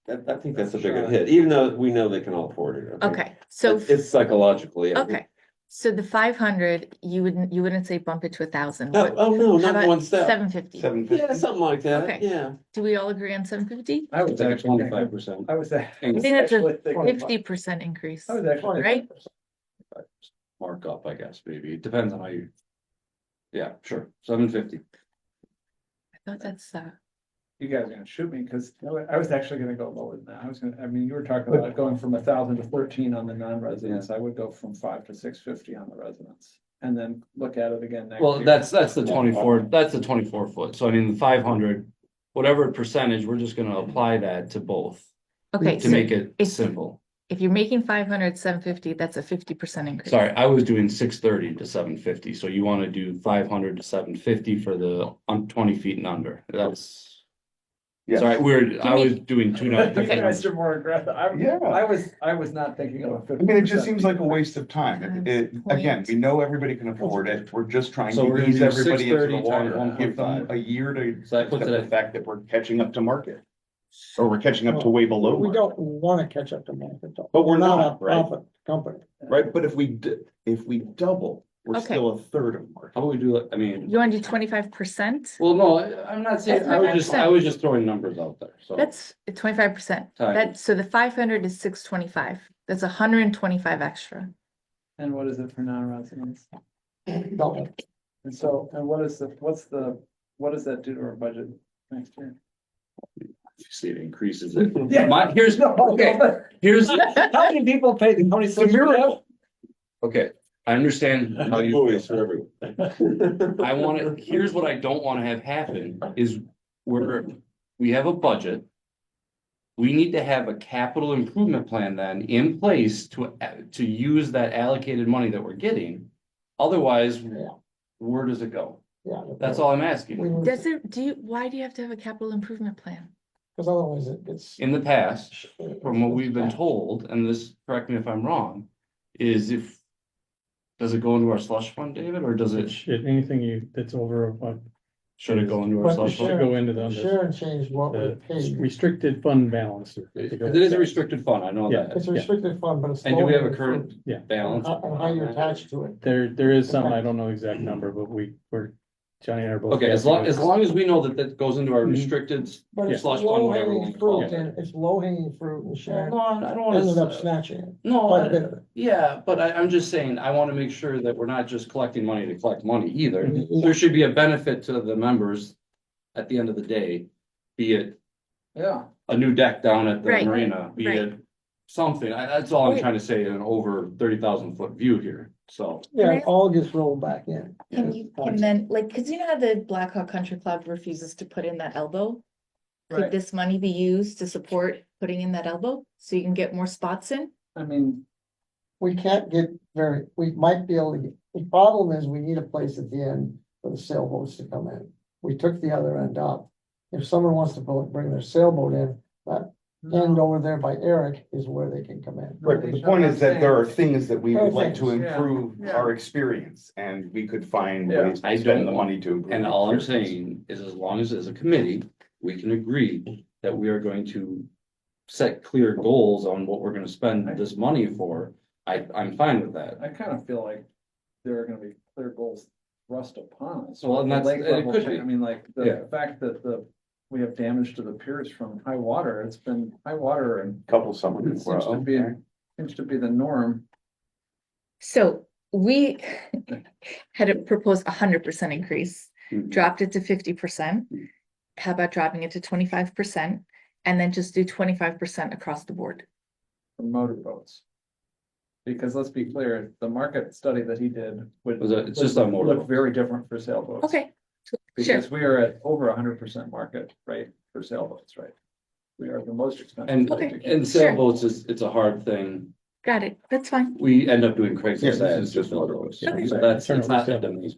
I think that's a bigger hit, even though we know they can all afford it. Okay, so, It's psychologically. okay, so the 500, you wouldn't say bump it to 1,000. No, oh, no, How not about one step. 750? Yeah, something like that, Okay. yeah. Do we all agree on 750? I It's was like a actually, 25%. I was. I think that's a actually thinking- 50% increase, I was actually. right? Markup, I guess, maybe, it depends on how you. Yeah, sure, 750. I thought that's, You guys are gonna shoot me, because I was actually gonna go lower than that. You were talking about going from 1,000 to 13 on the non-residents. I would go from 5 to 650 on the residents. And then look at it again next year. Well, that's the 24 foot, so I mean, the 500, whatever percentage, we're just gonna apply that to both. Okay, to so make it if- simple. if you're making 500, 750, that's a 50% increase. Sorry, I was doing 630 to 750, so you wanna do 500 to 750 for the 20 feet and under, that's. Yes. Sorry, I me- was doing two You numbers. guys are more aggressive. Yeah. I was not thinking of a 50%. I mean, it just seems like a waste of time. Again, Point. we know everybody can afford it. We're just trying So to we're gonna ease do everybody into 630 the times water, give them 1.5. a year to So that puts accept it the at, fact that we're catching up to market. Or we're catching up to way below We market, don't wanna catch up to market though. But we're not, a right? profit company. right? But if we double, we're Okay. still a third of market. how about we do it, I mean, You wanna do 25%? well, no, I'm not saying, That's I was 25%. just throwing numbers out there, so. That's 25%. Times. That, so the 500 is 625. That's 125 extra. And what is it for non-residents? Double. And so, and what does that do to our budget next year? You see, it increases it. Yeah. Here's, okay, here's, How many people pay, how many? It's a miracle. okay, I understand how you Movies feel. for everyone. I wanna, here's what I don't wanna have happen is we have a budget. We need to have a capital improvement plan then in place to use that allocated money that we're getting. Otherwise, Yeah. where does it go? Yeah. That's all I'm asking. Does it, why do you have to have a capital improvement plan? Cause otherwise it gets. In the past, from what we've been told, and this, correct me if I'm wrong, is if. Does it go into our slush fund, David, or does it, Anything that's over, should it go into our But slush should fund? go into the Share and change what we the paid. restricted fund balance. It is a restricted fund, I know Yeah. that. It's a restricted fund, but it's. And do we have a low-hanging current fruit. Yeah. balance? And how you're attached to it. There is some, I don't know the exact number, but we're, Johnny and I are both. Okay, as long as we know that that goes into our Mhm. restricted. But it's Slush fund, whatever we low-hanging wanna call fruit it. and it's low-hanging fruit and Well, Sharon no, I don't ended up wanna, snatching it. no, Quite a bit of it. yeah, but I'm just saying, I wanna make sure that we're not just collecting money to collect money either. Mhm. There should be a benefit to the members at the end of the day, be it Yeah. a new deck down at the Right, marina, be right. it something, that's all I'm Wait. trying to say in an over 30,000 foot view here, so. Yeah, I- it all gets rolled back in. Can then, like, cause you know how the Blackhawk Country Club refuses to put in that elbow? Could Right. this money be used to support putting in that elbow, so you can get more spots in? I mean, We can't get we might be able to get, the problem is we need a place at the end for the sailboats to come in. We took the other end up. If someone wants to bring their sailboat in, that end no, over there by Eric is where they can come in. Right, but the point is that there are things that we would like to Things, yeah, improve yeah. our experience, and we could find Yeah. ways I to don't spend the want- money to improve. And the all I'm experience. saying is as long as a committee, we can agree that we are going to set clear goals on what we're gonna spend this money for. I'm fine with that. I kind of feel like there are gonna be clear goals thrust upon us. Well, and The that's- lake it level could change. be. I mean, like, Yeah. the fact that we have damage to the piers from high water, it's been high water and Couple summers in it a seems to row, be, right? seems to be the norm. So we had proposed 100% increase, Mhm. dropped it to 50%. How about dropping it to 25%? And then just do 25% across the board? For motorboats. Because let's be clear, the market study that he did would. It's just on would motorboats. Look very different for sailboats. Okay, sure, Because we are at over 100% market rate for sailboats, right? We are the most expensive. And, place to keep. and sailboats it's a hard thing. got it, that's fine. We end up doing Yeah, Craigslist this ads is just just for motorboats. those. Okay. So that's, Turn it's over not that sailboats.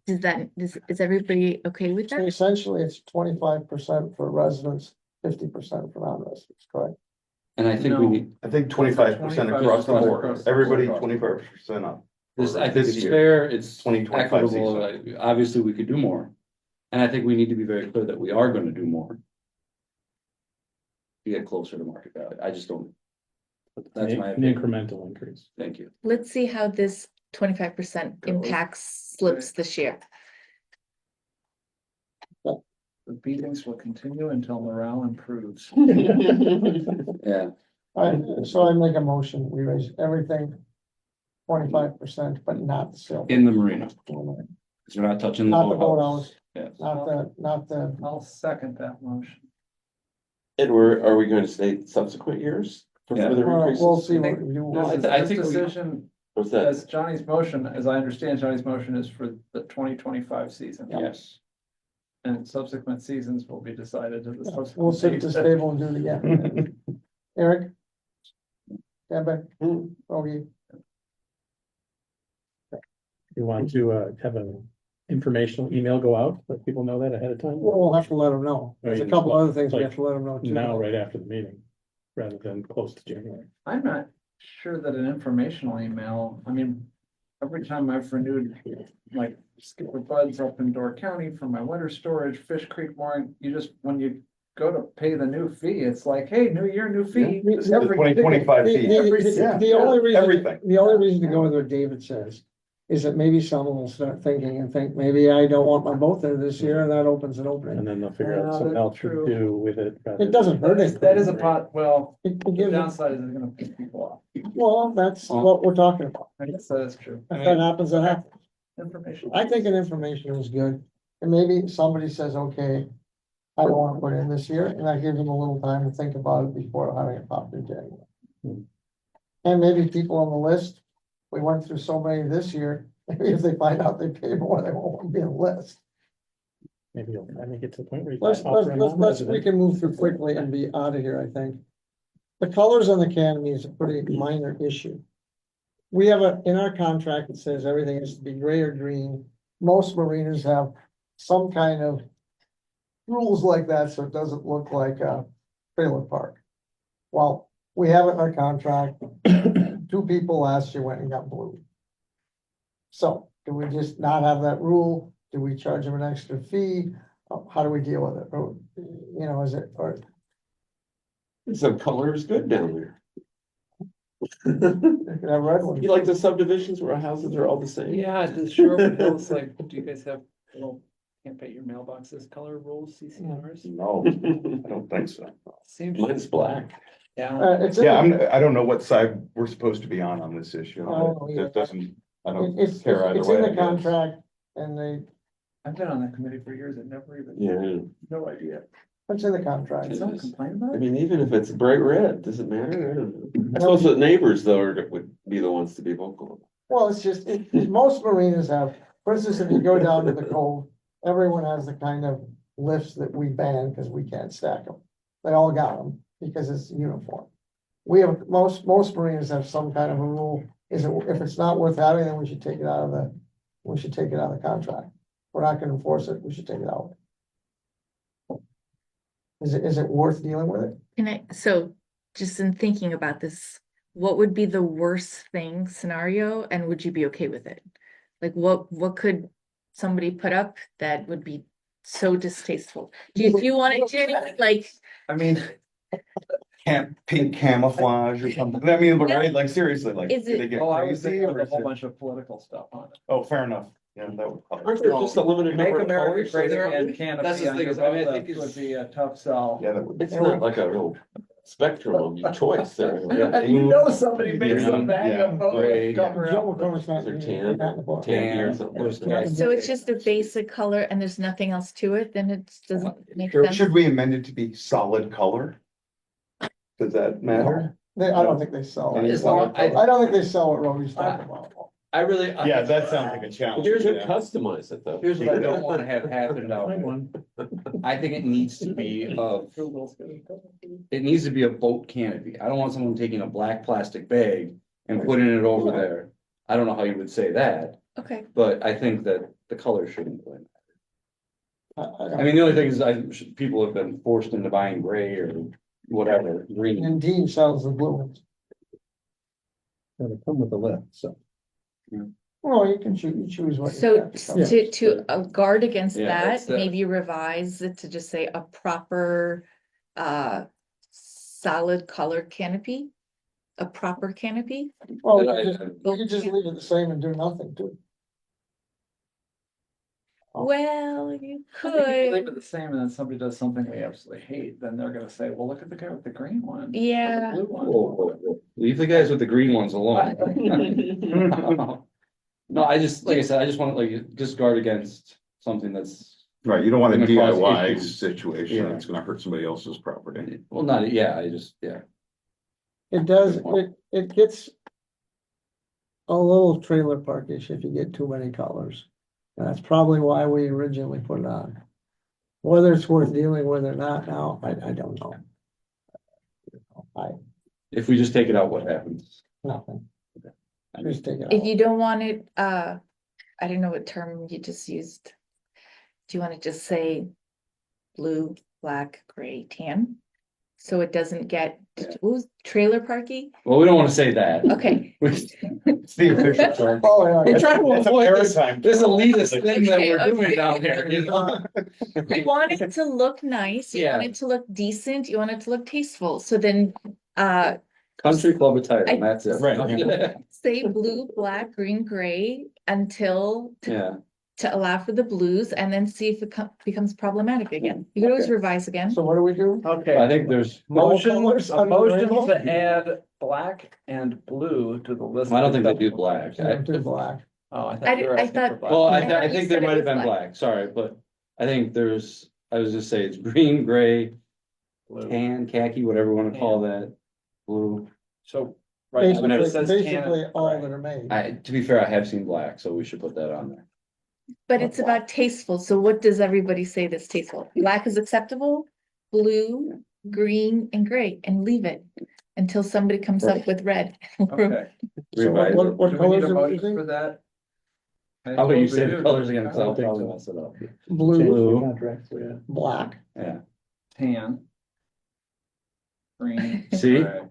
different. Is everybody okay with So that? essentially, it's 25% for residents, 50% for non-residents, correct? And I think we No. need, I think 25% across the 25% board, across the everybody board. 25% up. this, I think This it's year. fair, it's 2025 equitable, obviously we could do more. And I think we need to be very clear that we are gonna do more. To get closer to market value, I just don't. That's my An opinion, incremental increase. thank you. Let's see how this 25% impacts slips this year. The beatings will continue until morale improves. Yeah, So I make a motion, we raise everything 25%, but not the silver. in the marina, because we're not touching the Not the boathouse, boathouse. Yeah. not the, I'll second that motion. And are we going to say subsequent years for Yeah. further we'll increases? see what think- you. No, I This think we- decision, What's that? as Johnny's motion, as I understand Johnny's motion is for the 2025 season. Yes, And subsequent seasons will be decided at the We'll subsequent sit at this season. table and do it again. Eric? Kevin? Hmm. Augie? You want to have an informational email go out, let people know that ahead of time? Well, we'll have to let them know. There's a couple other things we have to let them know too. Now, right after the meeting, rather than close to January. I'm not sure that an informational email, I mean, every time I've renewed, like Skipper Buds up in Door County for my winter storage, Fish Creek mooring, you just, when you go to pay the new fee, it's like, hey, new year, new fee. Yeah. The Every- 2025 The, fee. the only reason, Everything. the only reason to go with what David says is that maybe someone will start thinking and think, maybe I don't want my boat there this year, and that opens an And opening. then they'll figure out Yeah, something that's else to true. do with it. rather It doesn't hurt That is- it. that is a pot, well, It the gives, downside is it's gonna piss people off. well, that's what we're talking about. I guess that is true. If that happens, that happens. Information. I think an information is good, and maybe somebody says, okay, I don't wanna put in this year, and that gives them a little time to think about it before having it popped in January. Hmm. And maybe people on the list, we went through so many this year, maybe if they find out they paid more, they won't want to be on the list. Maybe you'll finally get to the point where you. Let's, we can move through quickly and be out of here, I think. The colors on the academy is a pretty minor issue. We have in our contract, it says everything has to be gray or green. Most marinas have some kind of rules like that, so it doesn't look like a trailer park. Well, we have it in our contract. 2 people last year went and got blue. So, do we just not have that rule? Do we charge them an extra fee? How do we deal with it? Or, you know, is it, or Some color is good down there. you could have red ones? You like the subdivisions where houses are all the same? Yeah, the Sherwood Hills, like, do you guys have little, can't pay your mailboxes color rules, CCNRs? No, I don't think so. Seems, Mine's black. yeah, It's in Yeah, the- I don't know what side we're supposed to be on this issue. Oh, yeah. It doesn't, I don't It's care either it's way. in I the guess. contract, and I've been on that committee for years and never even, Yeah, no idea. it's in the contract. Did someone complain about I it? mean, even if it's bright red, does it matter? I don't know. I suppose the neighbors though would be the ones to be vocal. Well, it's just, most marinas have, for instance, if you go down to the cove, everyone has the kind of lifts that we ban because we can't stack them. They all got them because it's uniform. We have, most marinas have some kind of a rule, is it, if it's not worth having, then we should take it out of the contract. We're not gonna enforce it, we should take it out. Is it worth dealing with it? Can I, so just in thinking about this, what would be the worst thing scenario and would you be okay with it? Like what could somebody put up that would be so distasteful? Do you want to do like, I mean, Pink camouflage or something. I mean, but right, like seriously, like, Is do they it- get oh, I was crazy thinking of or a is whole it? bunch of political stuff on it. Oh, fair enough. Yeah, that would. Aren't there just a limited Make number of America colors? great there? again, That's canopy the on thing your is, I mean, I boat think lift would it's- be a tough sell. Yeah, that would. It's not like a real spectrum of choice there. And you know somebody makes a Yeah, bag yeah, of boat gray. cover Joe up. McCormick's not- They're he's tan, not in the book. tan or something like that. so it's just a basic color and there's nothing else to it, then it doesn't make sense? Should we amend it to be solid color? Does that matter? I don't think they sell it. As long- I- I don't think they sell what Roby's talking about. I really. Yeah, that sounds like a challenge. You could yeah. customize it though. Here's what I don't wanna have happen out Find there. one. I think it needs to be it needs to be a boat canopy. I don't want someone taking a black plastic bag and putting it over there. I don't know how you would say that, Okay, but I think that the color shouldn't win. I I mean, the only thing is people have been forced into buying gray or whatever, green. And Dean sells the blue ones. They come with a lift, so. Well, you can choose what. you so get. to guard against Yeah, that, that's the- maybe revise it to just say a proper solid color canopy. A proper canopy, Well, And you could just leave it the same and do nothing too. Oh. well, you I think if you leave could, it the same and then somebody does something they absolutely hate, then they're gonna say, well, look at the guy with the green one. or the yeah. blue one. Whoa, whoa, whoa. Leave the guys with the green ones alone. No, I just, like I said, I just want to like, just guard against something that's, Right, you don't want a Gonna cause DIY issues. situation Yeah. that's gonna hurt somebody else's property. well, not, yeah, I just, yeah. It does, it gets a little trailer parkish if you get too many colors. And that's probably why we originally put it on. Whether it's worth dealing with or not now, I don't know. If we just take it out, what happens? Nothing. I mean, Just take it If out. you don't want it, I don't know what term you just used. Do you want to just say blue, black, gray, tan? So it doesn't get, what was trailer parking? Well, we don't wanna say that. Okay. It's the official term. Oh, yeah. We're trying to It's a avoid this, maritime this term. elitist thing that we're Okay, doing okay. down here, you know? You want it to look nice, you want Yeah. it to look decent, you want it to look tasteful, so then, Country club attire, I- and that's it. Right. say blue, black, green, gray until Yeah, to allow for the blues and then see if it becomes problematic again. You could always Okay. revise again. So what do we do? Okay. I think there's, Motion, colors a under the motion rainbow? to add black and blue to the list. I don't of think they do acceptable black. colors. Don't do black. Oh, I I thought you were I asking for thought- black. Well, I I thought you think said there it might have was been black. black, sorry, but I think there's, I was just saying it's green, gray, Blue. tan, khaki, whatever you wanna call that, blue. So, right, now it Basically, says tan and basically all gray. that are made. To be fair, I have seen black, so we should put that on there. But it's about tasteful, so what does everybody say that's tasteful? Black is acceptable, blue, green, and gray, and leave it until somebody comes up with red. Okay. So Revise what, it. what Do we need colors a are we motion for using? that? I How about you suppose we say the do. colors again, cause I'll I think probably so. mess it up. Blue, Blue. Contract, so yeah. black. Yeah, Tan. Green. See? gray.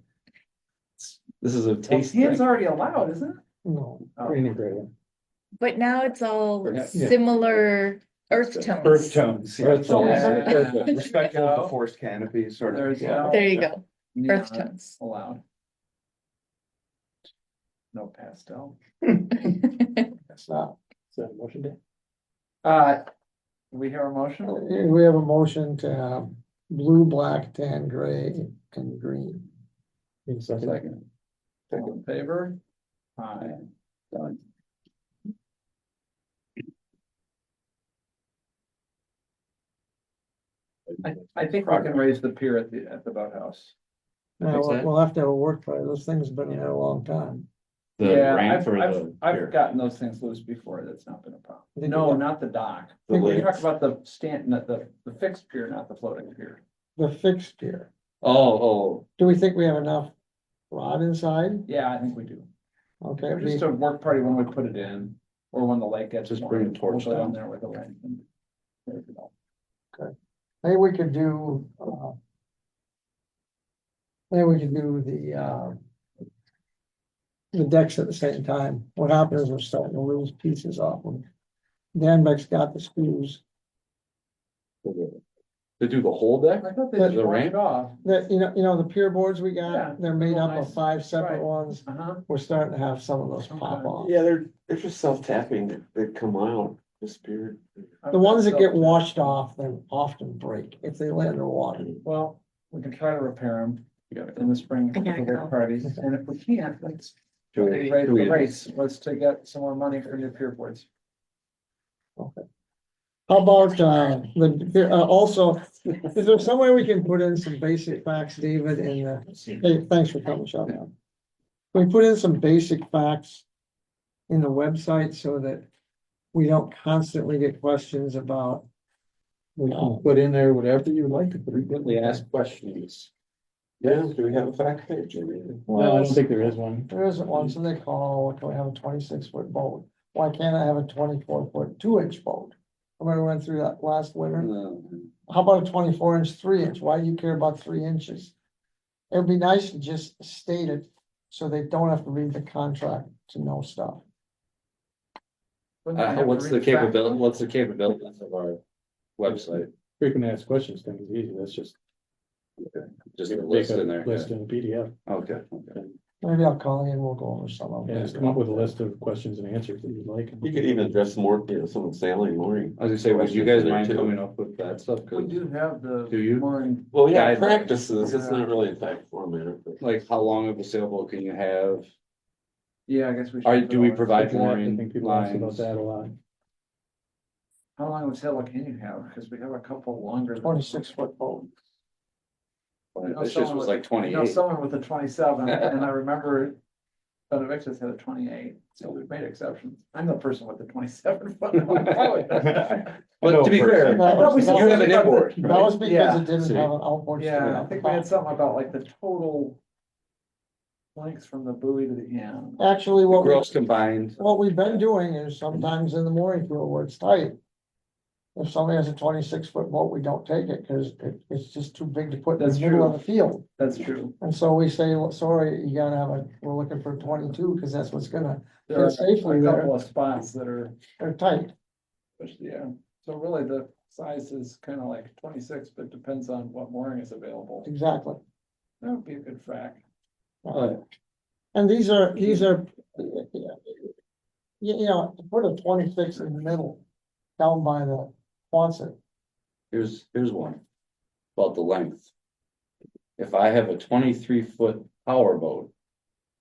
this is a Well, taste tan's thing. already allowed, isn't it? No, Oh. Green and gray. But now it's all Yeah. similar earth tones. Earth tones, yeah. Earth tones. Yeah. Respectful of Go. the forest canopy, sort of. There's yeah. no. There you go, neon earth tones. Allowed. No pastel. that's not. Is that a motion day? We hear a motion? We have a motion to have blue, black, tan, gray, and green. Need a second? Second. All in favor? Aye. Done. I think we can raise the pier at the boathouse. Now, Fix that? we'll have to have a work product. This thing's been there a long time. The Yeah, ramp or the I've pier? gotten those things loose before, that's not been a problem. I think No, we- not the dock. The We lake. talk about the stand, not the fixed pier, not the floating pier. The fixed pier. Oh, Do we think we have enough rod inside? Yeah, I think we do. Okay, Just a work party when we put it in, or when the lake gets. Just more, bring a torch we'll go down. There with a lantern. There we go. maybe we could do, maybe we could do the decks at the same time. What happens is we're starting to lose pieces off them. Danbeck's got the screws to do the whole deck? I thought they The just washed ramp? it off. that, you know, the pier boards we Yeah, got, they're made real up of nice. 5 separate Right. ones. Uh-huh. We're starting to have some of those pop Okay. off. Yeah, they're just self-tapping, they come out, disappear. The ones that get washed off, they often break if they lay underwater. Well, we can try to repair them You gotta in the spring I for gotta the work go. parties, and if we can't, let's Do raise we- do the we- rates, let's to get some more money for new pier boards. How about, also, is there some way we can put in some basic facts, David, in the, hey, thanks for coming, Sean. Can we put in some basic facts in the website so that we don't constantly get questions about, We can put in there whatever you would like to put. Frequently asked questions. Yeah, do we have a fact page? No, I don't think there is one. there isn't one, so they call, can we have a 26-foot boat? Why can't I have a 24-foot 2-inch boat? Remember we went through that last winter? How about a 24-inch 3-inch? Why do you care about 3 inches? It'd be nice to just state it, so they don't have to read the contract to know stuff. Wouldn't they have to What's the read fact capability, book? what's the capabilities of our website? Frequent asked questions thing is easy, that's just. Just a make list a in there. List in a PDF, Okay, okay. Maybe I'll call you and we'll go over some of and them. just come up with a list of questions and answers that you'd like. You could even address more, some of sailing, mooring. I was gonna say, would you Questions guys in there mind too. coming up with that stuff? We 'Cause, do have the. Do you? mooring- Well, yeah, Guidelines. practices, it's not really in fact format, but. like, how long of a sailboat can you have? Yeah, I guess we should. Are, put do we all- provide I mooring think people ask about lines? that a lot. How long of a sailboat can you have? Because we have a couple longer. than- 26-foot boat. I know This just someone was with- like I know 28. someone with a 27, and I remember Benedictus had a 28, so we've made exceptions. I'm the person with the 27 foot. But to be fair, That was- you have an inboard, That was because Yeah. it didn't See. have an outboard. straight Yeah, I out the think we had top. something about like the total Length from the buoy to the end. Actually, Gross combined, what we've been doing is sometimes in the mooring field where it's tight. If somebody has a 26-foot boat, we don't take it, cause it's just too big to put in the That's middle of true. the field. That's true. And so we say, well, sorry, you gotta have we're looking for 22, cause that's what's gonna, There are Fit safely a there. couple of spots that are, they're tight. yeah, so really the size is kind of like 26, but depends on what mooring is available. Exactly. That would be a good frac. And these are, you know, to put a 26 in the middle, down by the Quonset. here's one, about the length. If I have a 23-foot power boat,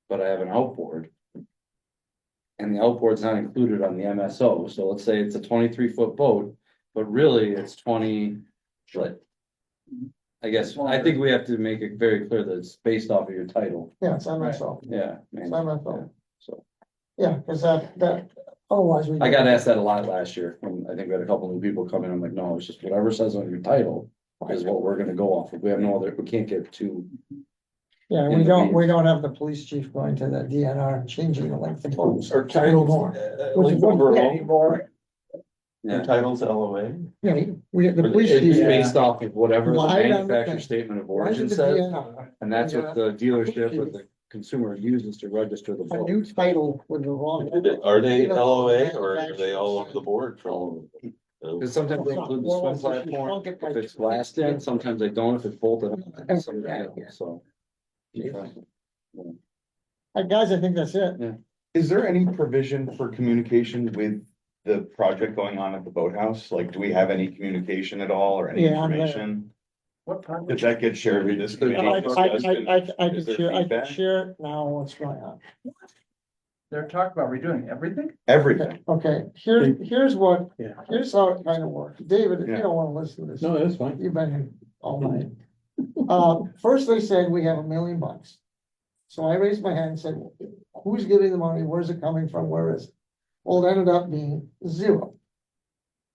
but I have an outboard. And the outboard's not included on the MSO, so let's say it's a 23-foot boat, but really it's 20, what? I guess, I think we have to make it very clear that it's based off of your title, Yeah, it's MSO, yeah. it's man, MSO, So, yeah, cause that, otherwise we. I got asked that a lot last year, and I think we had a couple new people come in, I'm like, no, it's just whatever says on your title. Is what we're gonna go off of, we have no other, we can't get too. Yeah, in we the don't weeds. have the police chief going to the DNR and changing the length of boats. Or Title more. Which is what we get anymore. Your title's LOA. Yeah, we, the police It's chief. based off of whatever the Why not? manufacturer statement of Why origin did the says, DNR and that's what the dealership or chief. the consumer uses to register the A new boat. title with the wrong. Are they LOA or are they all over the board from? Because sometimes they include the swim platform, if it's glassed in, sometimes they don't, if it's bolted. on, some- So. Guys, I think that's it. Is there any provision for communication with the project going on at the boathouse? Like, do we have any communication at all or any Yeah, I'm there. information? What part? Did that get shared with this committee? I Is there could feedback? share now what's going on. They're talking about redoing everything? Everything. Okay, here's what, Yeah. here's how it kind of works. David, if you Yeah. don't wanna listen to this. No, that's fine. You've been here all night. First they said we have $1 million. So I raised my hand and said, who's giving the money? Where's it coming from? Where is it? Well, it ended up being 0.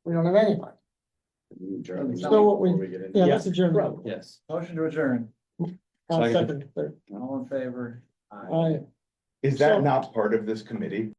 We don't have any money. So what we- Yeah, that's a journal. Yes. Motion to adjourn. Second, third. All in favor? Aye. Is So- that not part of this committee?